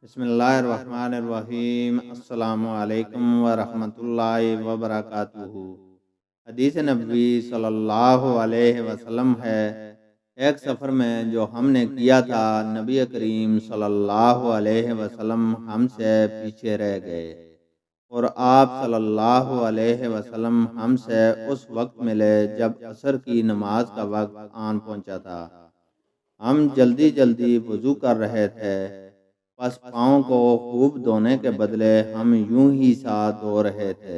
بسم اللہ الرحمن الرحیم۔ السلام علیکم ورحمۃ اللہ وبرکاتہ۔ حدیث نبوی صلی اللہ علیہ وسلم ہے، ایک سفر میں جو ہم نے کیا تھا نبی کریم صلی اللہ علیہ وسلم ہم سے پیچھے رہ گئے اور آپ صلی اللہ علیہ وسلم ہم سے اس وقت ملے جب عصر کی نماز کا وقت آن پہنچا تھا۔ ہم جلدی جلدی وضو کر رہے تھے، بس پاؤں کو خوب دھونے کے بدلے ہم یوں ہی ساتھ دھو رہے تھے۔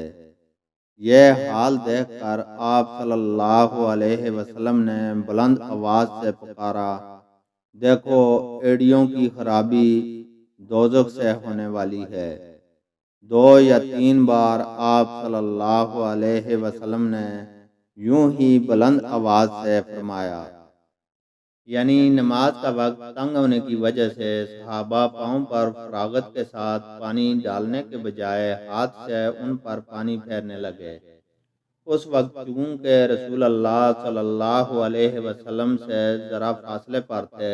یہ حال دیکھ کر آپ صلی اللہ علیہ وسلم نے بلند آواز سے پکارا، دیکھو ایڑیوں کی خرابی دوزخ سے ہونے والی ہے۔ 2 یا 3 بار آپ صلی اللہ علیہ وسلم نے یوں ہی بلند آواز سے فرمایا۔ یعنی نماز کا وقت تنگ ہونے کی وجہ سے صحابہ پاؤں پر فراغت کے ساتھ پانی ڈالنے کے بجائے ہاتھ سے ان پر پانی پھیرنے لگے۔ اس وقت چونکہ رسول اللہ صلی اللہ علیہ وسلم سے ذرا فاصلے پر تھے،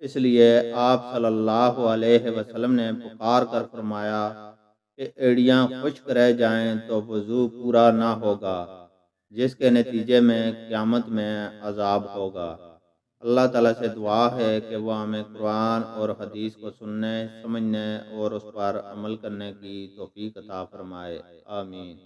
اس لیے آپ صلی اللہ علیہ وسلم نے پکار کر فرمایا کہ ایڑیاں خشک رہ جائیں تو وضو پورا نہ ہوگا، جس کے نتیجے میں قیامت میں عذاب ہوگا۔ اللہ تعالیٰ سے دعا ہے کہ وہ ہمیں قرآن اور حدیث کو سننے، سمجھنے اور اس پر عمل کرنے کی توفیق عطا فرمائے، آمین۔